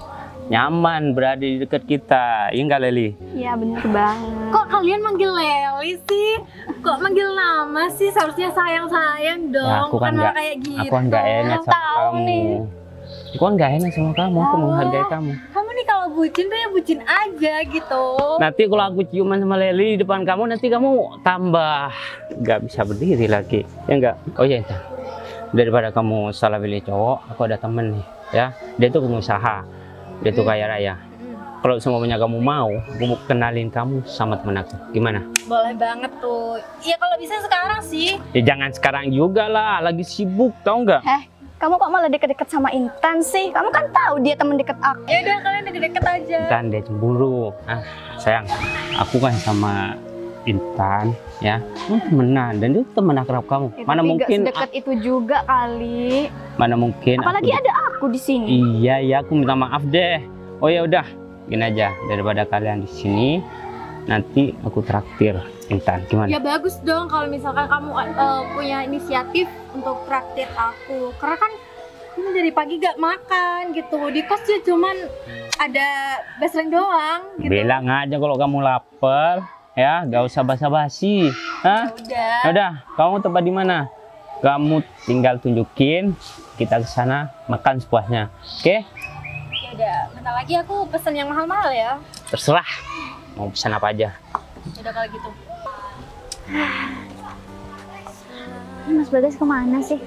nyaman berada di dekat kita. Iya nggak Leli? Iya bener banget. Kok kalian manggil Leli sih? Kok manggil nama sih? Seharusnya sayang-sayang dong. Ya, aku kan malah nggak- kayak gitu. Aku kan nggak enak sama Tahu kamu. nih. Aku kan nggak enak sama kamu. Aku menghargai kamu. Kamu nih kalau bucin tuh ya bucin aja gitu. Nanti kalau aku ciuman sama Leli di depan kamu, nanti kamu tambah nggak bisa berdiri lagi, ya enggak? Oh iya, Intan. Daripada kamu salah pilih cowok, aku ada temen nih, ya. Dia tuh pengusaha, dia tuh kaya raya. Kalau semuanya kamu mau, aku mau kenalin kamu sama temen aku. Gimana? Boleh banget tuh. Ya kalau bisa sekarang sih. Ya jangan sekarang juga lah, lagi sibuk, tau nggak? Kamu kok malah deket-deket sama Intan sih? Kamu kan tahu dia temen deket aku. Ya udah kalian deket-deket aja. Intan dia cemburu. Ah, sayang, aku kan sama Intan, ya, temenan, dan dia teman akrab kamu. Mana Tapi mungkin? gak sedekat itu juga kali. Mana mungkin? Apalagi ada aku di sini. Iya ya, aku minta maaf deh. Oh ya udah, gini aja, daripada kalian di sini, nanti aku traktir Intan. Gimana? Ya bagus dong kalau misalkan kamu punya inisiatif untuk traktir aku. Karena kan kamu dari pagi gak makan gitu. Di kos ya cuman ada basreng doang gitu. Bilang aja kalau kamu lapar, ya, gak usah basa-basi. Hah? Udah. Ya udah, kamu tempat di mana? Kamu tinggal tunjukin, kita ke sana makan sepuasnya. Oke? Ya udah, bentar lagi aku pesen yang mahal-mahal ya. Terserah. Mau pesan apa aja. Ya udah kalau gitu. Ini Mas Bagas kemana sih?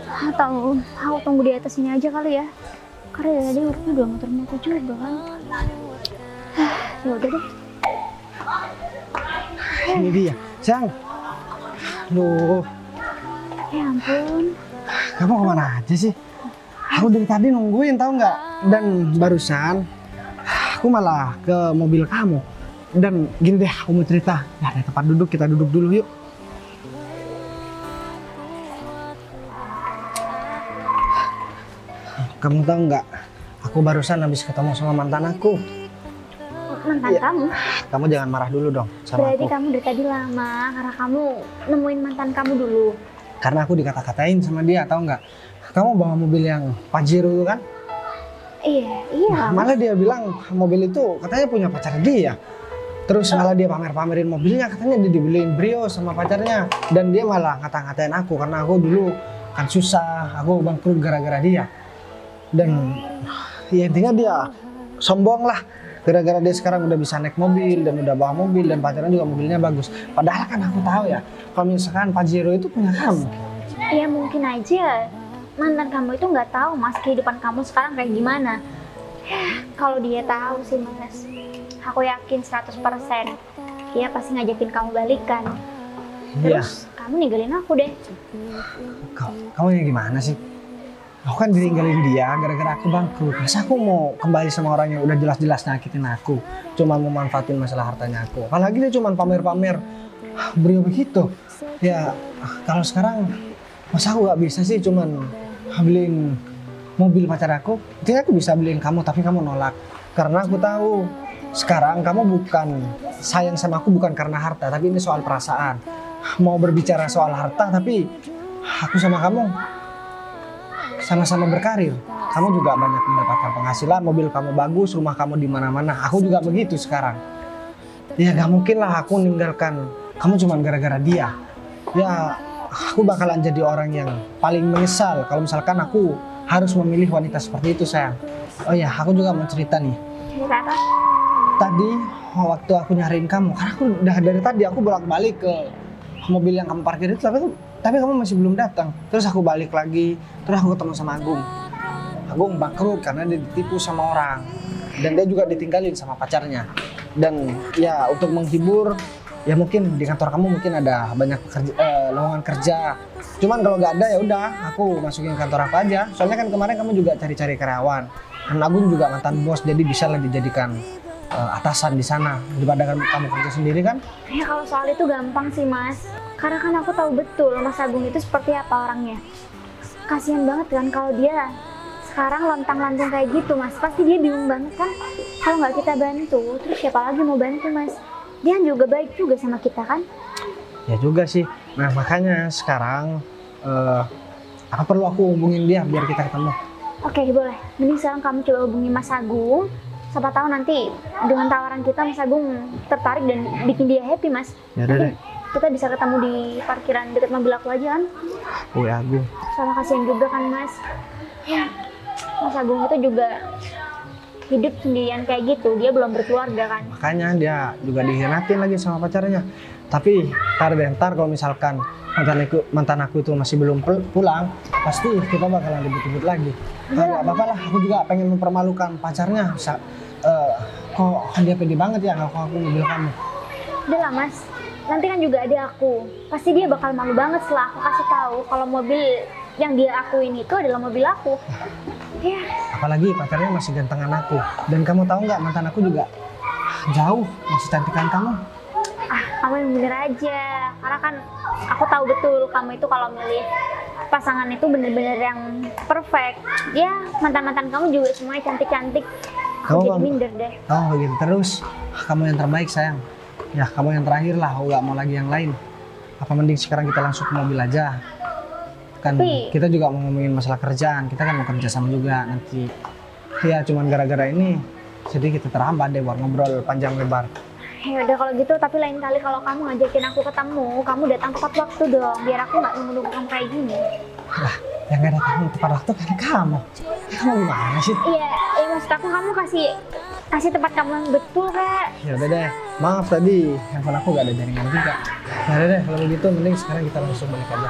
Atau aku tunggu di atas ini aja kali ya? Karena dari tadi urutnya udah muter-muter juga kan. Ya udah deh. Ini dia, Sang. Loh, Ya ampun. kamu kemana aja sih? Aku dari tadi nungguin, tahu nggak? Dan barusan aku malah ke mobil kamu. Dan gini deh, aku mau cerita. Nah, ada tempat duduk, kita duduk dulu yuk. Kamu tahu nggak? Aku barusan habis ketemu sama mantan aku. Mantan Iya. kamu? Kamu jangan marah dulu dong sama Berarti aku. kamu dari tadi lama karena kamu nemuin mantan kamu dulu. Karena aku dikata-katain sama dia, tahu nggak? Kamu bawa mobil yang Pajero itu kan? Iya. Malah dia bilang mobil itu katanya punya pacar dia. Terus malah dia pamer-pamerin mobilnya, katanya dia dibeliin Brio sama pacarnya. Dan dia malah ngata-ngatain aku karena aku dulu kan susah, aku bangkrut gara-gara dia. Dan ya intinya dia sombong lah. Gara-gara dia sekarang udah bisa naik mobil dan udah bawa mobil dan pacarnya juga mobilnya bagus. Padahal kan aku tahu ya, kalau misalkan Pajero itu punya kamu. Ya mungkin aja mantan kamu itu nggak tahu Mas kehidupan kamu sekarang kayak gimana. Kalau dia tahu sih Mas, aku yakin 100% dia pasti ngajakin kamu balikan. Iya. Terus kamu ninggalin aku deh. Kamu yang gimana sih? Aku kan ditinggalin dia gara-gara aku bangkrut. Masa aku mau kembali sama orang yang udah jelas-jelas nyakitin aku, cuma mau manfaatin masalah hartanya aku. Apalagi dia cuma pamer-pamer Brio begitu. Ya kalau sekarang masa aku gak bisa sih cuman beliin mobil pacar aku. Intinya aku bisa beliin kamu tapi kamu nolak. Karena aku tahu sekarang kamu bukan sayang sama aku bukan karena harta, tapi ini soal perasaan. Mau berbicara soal harta tapi aku sama kamu sama-sama berkarir. Kamu juga banyak mendapatkan penghasilan, mobil kamu bagus, rumah kamu di mana-mana. Aku juga begitu sekarang. Ya gak mungkin lah aku ninggalkan kamu cuma gara-gara dia. Ya aku bakalan jadi orang yang paling menyesal kalau misalkan aku harus memilih wanita seperti itu, sayang. Oh ya, aku juga mau cerita nih. Cerita apa? Tadi waktu aku nyariin kamu, karena aku udah dari tadi aku bolak-balik ke mobil yang kamu parkir itu, tapi kamu masih belum datang. Terus aku balik lagi, terus aku ketemu sama Agung. Agung bangkrut karena dia ditipu sama orang. Dan dia juga ditinggalin sama pacarnya. Dan ya untuk menghibur, ya mungkin di kantor kamu mungkin ada banyak lowongan kerja. Cuman kalau nggak ada ya udah, aku masukin kantor aku aja. Soalnya kan kemarin kamu juga cari-cari karyawan. Dan Agung juga mantan bos, jadi bisa lah dijadikan atasan di sana daripada kamu kerja sendiri kan? Ya kalau soal itu gampang sih Mas. Karena kan aku tahu betul Mas Agung itu seperti apa orangnya. Kasihan banget kan kalau dia sekarang lontang-lantung kayak gitu Mas. Pasti dia bingung banget kan kalau nggak kita bantu. Terus siapa lagi mau bantu Mas? Dia juga baik juga sama kita kan? Ya juga sih. Nah makanya sekarang apa perlu aku hubungin dia biar kita ketemu? Oke boleh. Mending sekarang kamu coba hubungi Mas Agung. Siapa tahu nanti dengan tawaran kita Mas Agung tertarik dan bikin dia happy Mas. Ya udah deh. Kita bisa ketemu di parkiran dekat mobil aku aja kan? Oh ya Agung. Sama kasihan juga kan Mas. Ya, Mas Agung itu juga hidup sendirian kayak gitu, dia belum berkeluarga kan. Makanya dia juga dikhianatin lagi sama pacarnya. Tapi ntar kalau misalkan mantan aku itu masih belum pulang, pasti kita bakalan ribut-ribut lagi. Nggak apa-apa lah, aku juga pengen mempermalukan pacarnya. Kok dia pede banget ya ngaku-ngaku mobil kamu. Udah lah Mas, nanti kan juga ada aku. Pasti dia bakal malu banget setelah aku kasih tahu kalau mobil yang dia akuin itu adalah mobil aku. Ya. Apalagi pacarnya masih gantengan aku. Dan kamu tahu nggak, mantan aku juga jauh masih cantikan kamu. Kamu yang bener aja. Karena kan aku tahu betul kamu itu kalau milih pasangan itu bener-bener yang perfect. Ya, mantan-mantan kamu juga semuanya cantik-cantik. Aku jadi minder deh. Oh begitu terus. Kamu yang terbaik sayang. Ya kamu yang terakhir lah. Aku nggak mau lagi yang lain. Apa mending sekarang kita langsung ke mobil aja. Kan kita juga mau ngomongin masalah kerjaan. Kita kan mau kerja sama juga nanti. Ya cuman gara-gara ini jadi kita terhambat deh buat ngobrol panjang lebar. Ya udah kalau gitu, tapi lain kali kalau kamu ngajakin aku ketemu, kamu datang tepat waktu dong, biar aku nggak nunggu kamu kayak gini. Lah, yang nggak datang tepat waktu kan kamu. Kamu gimana sih? Iya, maksud aku kamu kasih tempat kamu yang betul kak. Ya udah deh, maaf tadi handphone aku nggak ada jaringan juga. Ya udah deh, kalau begitu mending sekarang kita langsung balik aja.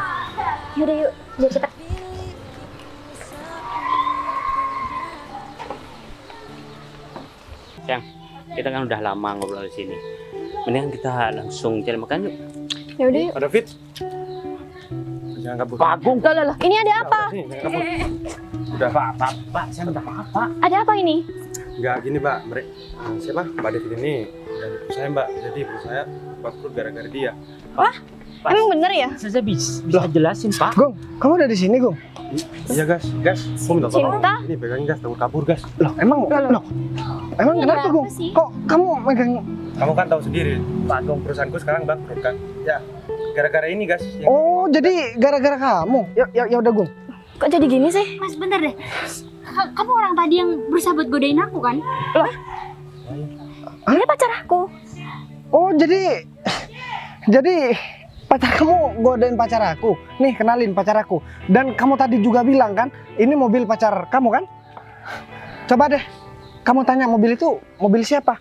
Yaudah yuk, biar cepet. Sayang, kita kan udah lama ngobrol di sini. Mendingan kita langsung cari makan yuk. Ya udah yuk. Pak David. Jangan kabur. Pak Agung. Loh, ini ada apa? Jangan kabur. Udah Pak, saya minta maaf Pak. Ada apa ini? Enggak gini Mbak, siapa? Mbak David ini dari perusahaan Mbak. Jadi perusahaan bangkrut gara-gara dia. Wah, emang bener ya? Saya bisa jelasin Pak. Gung, kamu udah di sini Gung? Iya gas, aku minta tolong. Cinta? Ini pegangin gas, takut kabur gas. Loh, emang Ini kenapa ada Gung? apa sih? Kok kamu megang? Kamu kan tahu sendiri, Pak Gong perusahaanku sekarang bangkrut kan? Ya, gara-gara ini gas. Oh, jadi gara-gara kamu? Ya udah Gung. Kok jadi gini sih? Mas bentar deh, kamu orang tadi yang berusaha buat godain aku kan? Loh, ini pacar aku. Oh, jadi pacar kamu godain pacar aku. Nih, kenalin pacar aku. Dan kamu tadi juga bilang kan, ini mobil pacar kamu kan? Coba deh, kamu tanya mobil itu mobil siapa?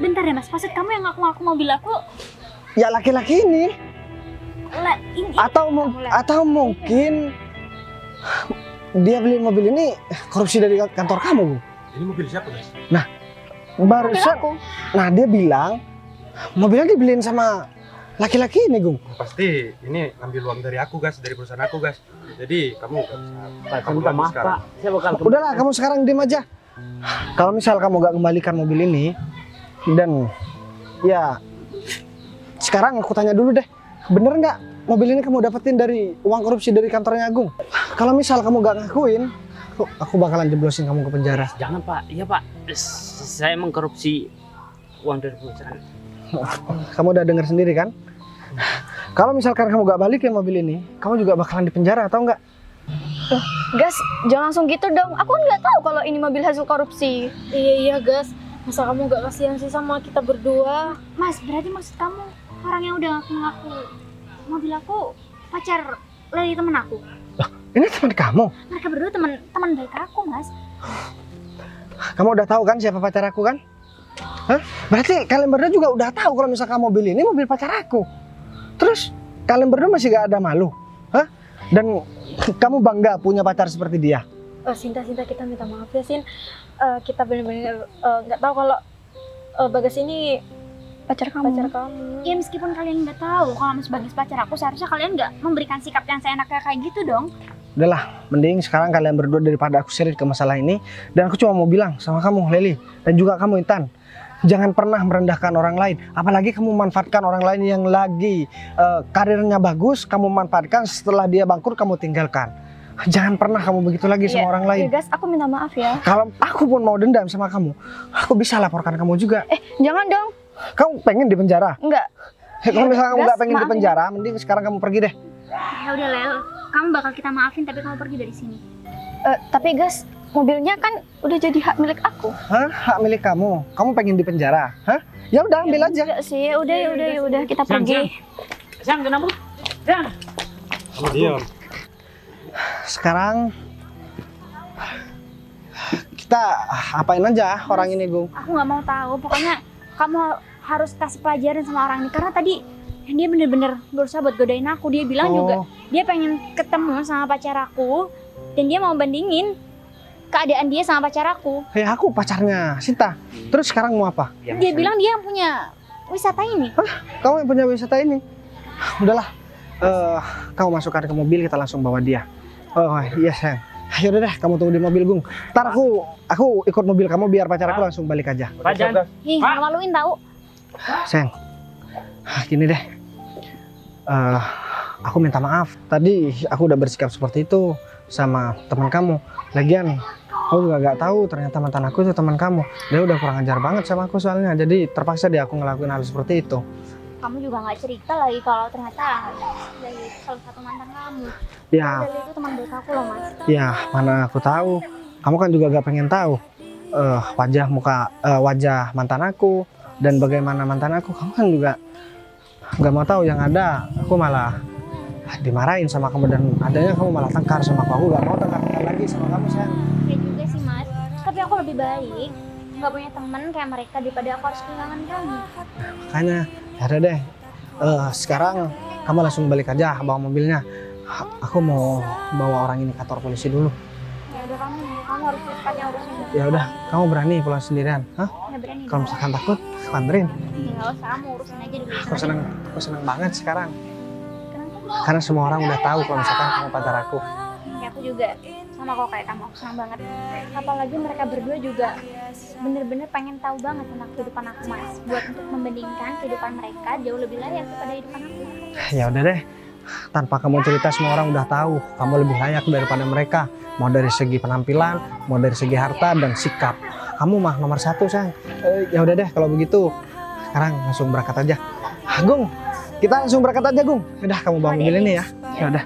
Bentar deh mas, maksud kamu yang ngaku-ngaku mobil aku? Ya laki-laki ini. Ini Atau mungkin dia beli mobil ini korupsi dari kantor kamu, Bu. Ini mobil siapa guys? Nah, barusan. Nah, dia bilang mobilnya dibeliin sama laki-laki ini, Gung. Pasti ini ngambil uang dari aku gas, dari perusahaan aku gas. Jadi kamu Pak, saya minta maaf Pak. Saya bakal Udahlah, kamu sekarang diam aja. Kalau misal kamu gak kembalikan mobil ini, dan ya sekarang aku tanya dulu deh, bener nggak mobil ini kamu dapetin dari uang korupsi dari kantornya Agung? Kalau misal kamu gak ngakuin, aku bakalan jeblosin kamu ke penjara. Jangan Pak, iya Pak. Saya mengkorupsi uang dari perusahaan. Kamu udah dengar sendiri kan? Kalau misalkan kamu gak balikin mobil ini, kamu juga bakalan di penjara, atau enggak? Loh, Gas, jangan langsung gitu dong. Aku kan nggak tahu kalau ini mobil hasil korupsi. Iya Gas, masa kamu gak kasihan sih sama kita berdua? Mas, berarti maksud kamu orang yang udah ngaku-ngaku mobil aku pacar dari temen aku? Ini teman kamu? Mereka berdua teman baik aku, Mas. Kamu udah tahu kan siapa pacar aku kan? Hah? Berarti kalian berdua juga udah tahu kalau misalkan mobil ini mobil pacar aku. Terus kalian berdua masih gak ada malu? Hah? Dan kamu bangga punya pacar seperti dia? Sinta, kita minta maaf ya Sin. Kita benar-benar nggak tahu kalau Bagas ini Pacar kamu. Ya meskipun kalian nggak tahu kalau Mas Bagas pacar aku, seharusnya kalian nggak memberikan sikap yang seenaknya kayak gitu dong. Udahlah, mending sekarang kalian berdua daripada aku seret ke masalah ini. Dan aku cuma mau bilang sama kamu, Leli, dan juga kamu, Intan, jangan pernah merendahkan orang lain. Apalagi kamu memanfaatkan orang lain yang lagi karirnya bagus, kamu manfaatkan, setelah dia bangkrut kamu tinggalkan. Jangan pernah kamu begitu lagi sama orang lain. Gas, aku minta maaf ya. Kalau aku pun mau dendam sama kamu, aku bisa laporkan kamu juga. Jangan dong. Kamu pengen di penjara? Enggak. Kalau misalnya kamu nggak pengen di maafin. penjara, mending sekarang kamu pergi deh. Ya udah Lel, kamu bakal kita maafin tapi kamu pergi dari sini. Tapi Gas, mobilnya kan udah jadi hak milik aku. Hah? Hak milik kamu? Kamu pengen di penjara? Hah? Ya udah, ambil aja. Enggak sih, ya udah kita pergi. Sang, kenapa? Sang. Diam. Sekarang kita apain aja orang ini, Gung? Aku nggak mau tahu. Pokoknya kamu harus kasih pelajaran sama orang ini karena tadi dia bener-bener berusaha buat godain aku. Dia bilang juga dia pengen ketemu sama pacar aku dan dia mau bandingin keadaan dia sama pacar aku. Aku pacarnya Sinta. Terus sekarang mau apa? Dia bilang dia yang punya wisata ini. Kamu yang punya wisata ini? Udahlah, kamu masukkan ke mobil, kita langsung bawa dia. Oh iya sayang. Yaudah deh, kamu tunggu di mobil, Gung. Ntar aku ikut mobil kamu biar pacar aku langsung balik aja. Ih, maluin tahu. Sayang, gini deh. Aku minta maaf. Tadi aku udah bersikap seperti itu sama teman kamu. Lagian, aku juga gak tahu ternyata mantan aku itu teman kamu. Dia udah kurang ajar banget sama aku soalnya. Jadi terpaksa dia aku ngelakuin hal seperti itu. Kamu juga nggak cerita lagi kalau ternyata dari salah satu mantan kamu. Ya. Dari itu teman baik aku loh, Mas. Ya, mana aku tahu. Kamu kan juga gak pengen tahu wajah mantan aku dan bagaimana mantan aku. Kamu kan juga gak mau tahu. Yang ada aku malah dimarahin sama kamu dan adanya kamu malah tengkar sama aku. Aku gak mau tengkar lagi sama kamu, sayang. Ya juga sih, Mas. Tapi aku lebih baik nggak punya teman kayak mereka daripada aku harus kehilangan kamu. Makanya, ya udah deh. Sekarang kamu langsung balik aja bawa mobilnya. Aku mau bawa orang ini ke kantor polisi dulu. Ya udah, kamu harus cepatnya urusin. Ya udah, kamu berani pulang sendirian? Hah? Ya berani. Kalau misalkan takut, aku anterin. Ya nggak usah, kamu urusin aja dulu. Aku seneng banget sekarang. Kenapa? Karena semua orang udah tahu kalau misalkan kamu pacar aku. Ya aku juga sama kok kayak kamu, aku senang banget. Apalagi mereka berdua juga bener-bener pengen tahu banget tentang kehidupan aku, Mas. Buat untuk membandingkan kehidupan mereka jauh lebih layak daripada kehidupan aku. Ya udah deh. Tanpa kamu cerita semua orang udah tahu kamu lebih layak daripada mereka. Mau dari segi penampilan, mau dari segi harta dan sikap. Kamu mah nomor satu, sayang. Ya udah deh kalau begitu. Sekarang langsung berangkat aja. Gung, kita langsung berangkat aja, Gung. Udah kamu bawa mobil ini ya. Ya udah.